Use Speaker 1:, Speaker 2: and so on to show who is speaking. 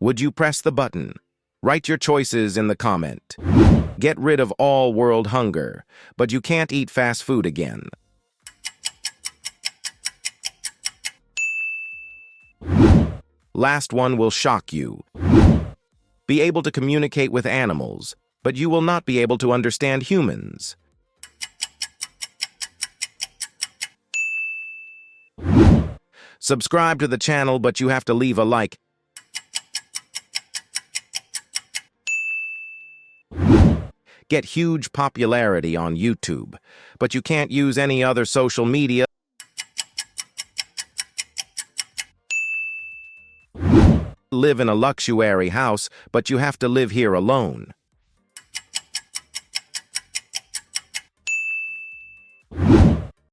Speaker 1: Would you press the button? Write your choices in the comment. Get rid of all world hunger, but you can't eat fast food again. Last one will shock you. Be able to communicate with animals, but you will not be able to understand humans. Subscribe to the channel, but you have to leave a like. Get huge popularity on YouTube, but you can't use any other social media. Live in a luxury house, but you have to live here alone.